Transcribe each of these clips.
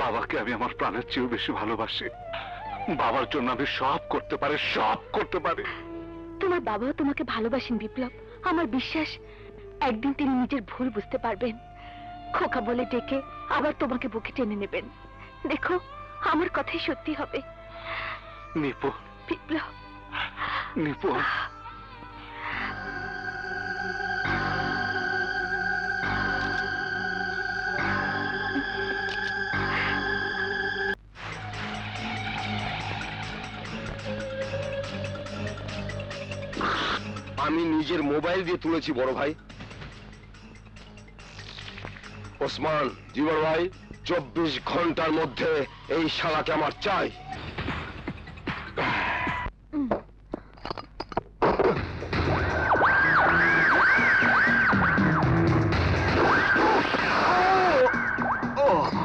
বাবাকে আমি আমার প্রাণের চেয়েও বেশি ভালোবাসি। বাবার জন্য আমি সব করতে পারি, সব করতে পারি। তোমার বাবাও তোমাকে ভালোবাসেন বিপ্লব। আমার বিশ্বাস একদিন তিনি নিজের ভুল বুঝতে পারবেন, খোকা বলে ডেকে আবার তোমাকে বুকে টেনে নেবেন। দেখো, আমার কথাই সত্যি হবে। নিপু, বিপ্লব, নিপু। আমি নিজের মোবাইল দিয়ে তুলেছি বড় ভাই। ওসমান, জি বড় ভাই, 24 ঘন্টার মধ্যে এই শালাকে আমার চাই।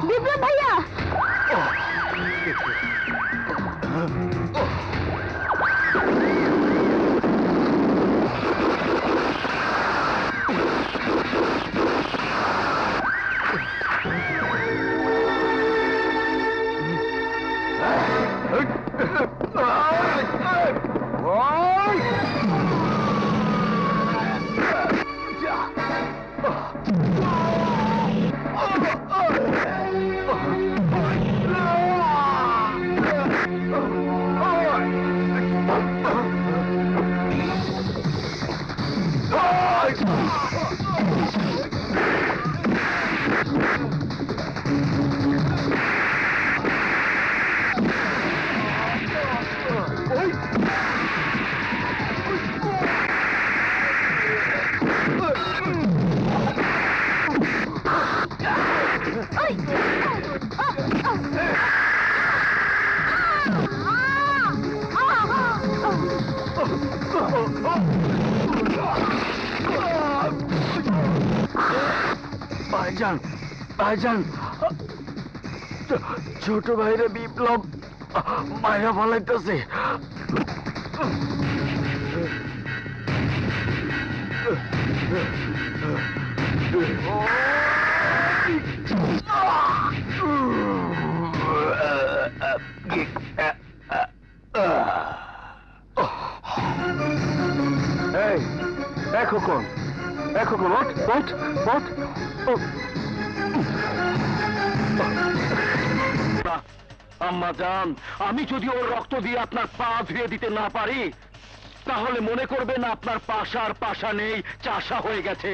বিপ্লব ভাইয়া, ভাইজান, ভাইজান, ছোট ভাইরে বিপ্লব মাইরা ফলাইতেছে। এই খোকন, খোকন, আম্মা জান, আমি যদি ওর রক্ত দিয়ে আপনার পা ধুয়ে দিতে না পারি, তাহলে মনে করবেন আপনার পাশার পাশা নেই, চাষা হয়ে গেছে।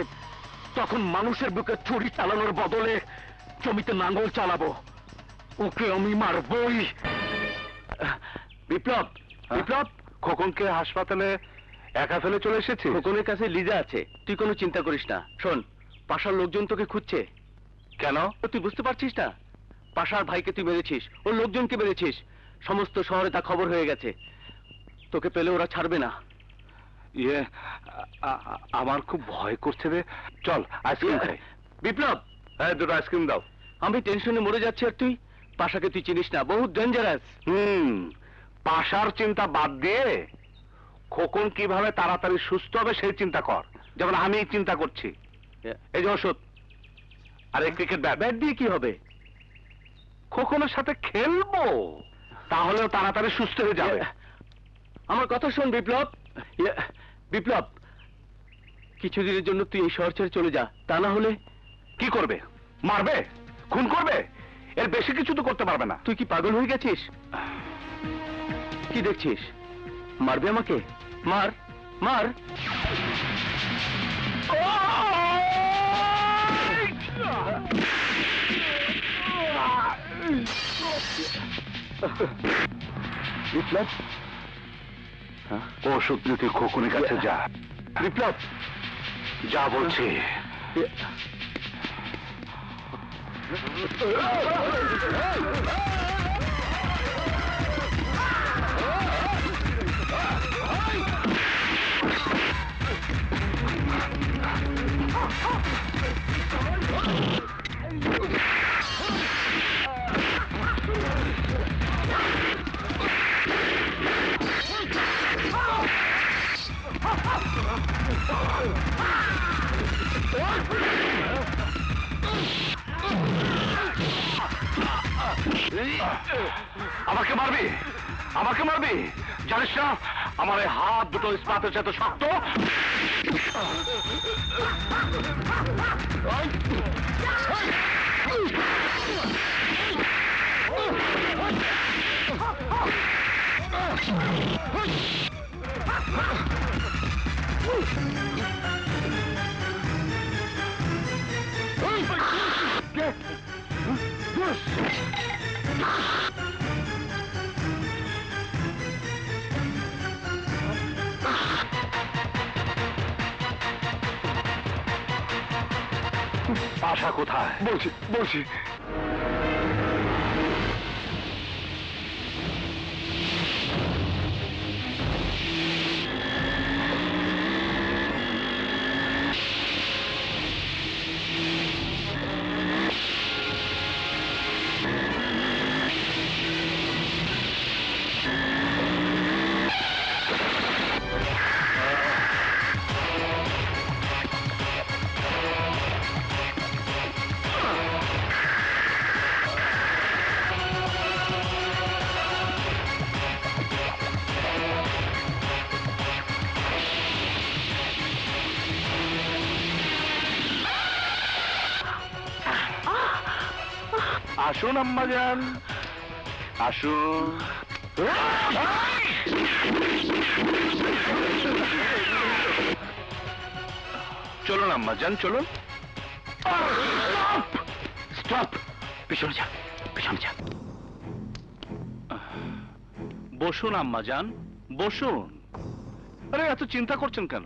তখন মানুষের বুকে ছুরি চালানোর বদলে জমিতে নাঙ্গল চালাবো। ওকে আমি মারবই। বিপ্লব, বিপ্লব, খোকনকে হাসপাতালে একা ফেলে চলে এসেছি। খোকনের কাছে লিজা আছে, তুই কোনো চিন্তা করিস না। শোন, পাশার লোকজন তোকে খুঁজছে। কেন? তুই বুঝতে পারছিস না? পাশার ভাইকে তুই মেরেছিস, ওর লোকজনকে মেরেছিস, সমস্ত শহরে তা খবর হয়ে গেছে। তোকে পেলে ওরা ছাড়বে না। ইয়ে, আমার খুব ভয় করছে রে। চল আইসক্রিম খাই। বিপ্লব, হ্যাঁ, দুটো আইসক্রিম দাও। আমি টেনশনে মরে যাচ্ছি, আর তুই? পাশাকে তুই চিনিস না, বহুত ডেঞ্জারাস। পাশার চিন্তা বাদ দিয়ে খোকন কিভাবে তাড়াতাড়ি সুস্থ হবে সেই চিন্তা কর, যেমন আমি চিন্তা করছি। এই যে ওষুধ, আর এই ক্রিকেট ব্যাট। ব্যাট দিয়ে কি হবে? খোকনের সাথে খেলবো, তাহলেও তাড়াতাড়ি সুস্থ হয়ে যাবে। আমার কথা শোন বিপ্লব। বিপ্লব, কিছুদিনের জন্য তুই এই শহর ছেড়ে চলে যা, তা না হলে। কি করবে? মারবে? খুন করবে? এর বেশি কিছু তো করতে পারবে না। তুই কি পাগল হয়ে গেছিস? কি দেখছিস? মারবে আমাকে? মার, মার। বিপ্লব, ওষুধ নিতে খোকনের কাছে যা। বিপ্লব, যা বলছি। আমাকে মারবি, আমাকে মারবি, জানিস না আমার এই হাত দুটো ইস্পাতের সাথে শক্ত। পাশা কোথায়? বলছি বলছি। আসুন আম্মাজান, আসুন। চলুন আম্মাজান, চলুন। স্টপ! পিছনে যা, পিছনে যা। বসুন আম্মাজান, বসুন। আরে এত চিন্তা করছেন কেন?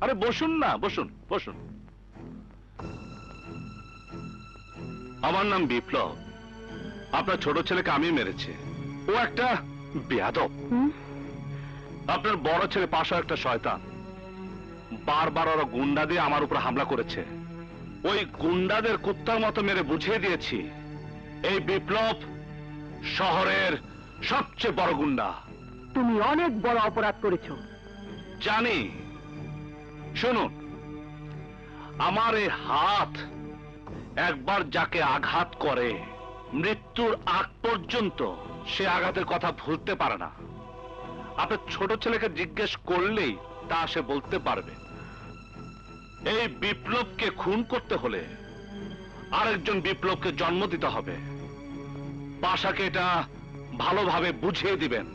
আরে বসুন না, বসুন বসুন। আমার নাম বিপ্লব। আপনার ছোট ছেলেকে আমি মেরেছি। ও একটা বেয়াদব। আপনার বড় ছেলে পাশা একটা শয়তান। বারবার ওরা গুন্ডা দিয়ে আমার উপর হামলা করেছে। ওই গুন্ডাদের কুত্তার মতো মেরে বুঝিয়ে দিয়েছি এই বিপ্লব শহরের সবচেয়ে বড় গুন্ডা। তুমি অনেক বড় অপরাধ করেছো। জানি। শুনুন, আমার এই হাত একবার যাকে আঘাত করে মৃত্যুর আগ পর্যন্ত সে আঘাতের কথা ভুলতে পারে না। আপনার ছোট ছেলেকে জিজ্ঞেস করলেই তা সে বলতে পারবে। এই বিপ্লবকে খুন করতে হলে আরেকজন বিপ্লবকে জন্ম দিতে হবে। পাশাকে এটা ভালোভাবে বুঝিয়ে দিবেন।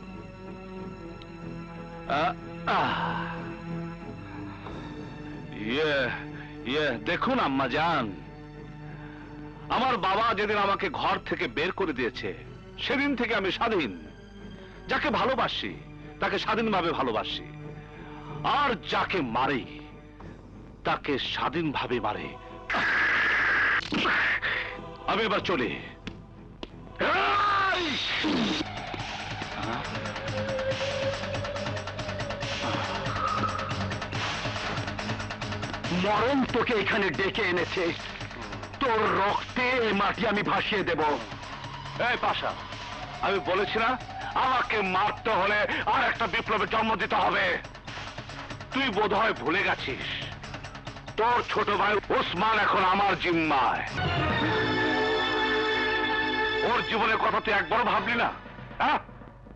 দেখুন আম্মাজান, আমার বাবা যেদিন আমাকে ঘর থেকে বের করে দিয়েছে সেদিন থেকে আমি স্বাধীন। যাকে ভালোবাসি তাকে স্বাধীনভাবে ভালোবাসি, আর যাকে মারি তাকে স্বাধীনভাবে মারে। আমি এবার চলি। মরণ তোকে এখানে ডেকে এনেছে। তোর রক্তে এই মাটি আমি ভাসিয়ে দেব। এই পাশা, আমি বলেছি না আমাকে মারতে হলে আর একটা বিপ্লবের জন্ম দিতে হবে। তুই বোধহয় ভুলে গেছিস তোর ছোট ভাই ওসমান এখন আমার জিম্মায়। ওর জীবনের কথা তুই একবারও ভাবলি না? হ্যাঁ,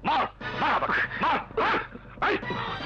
মার মার আমাকে, মার, মার। এই,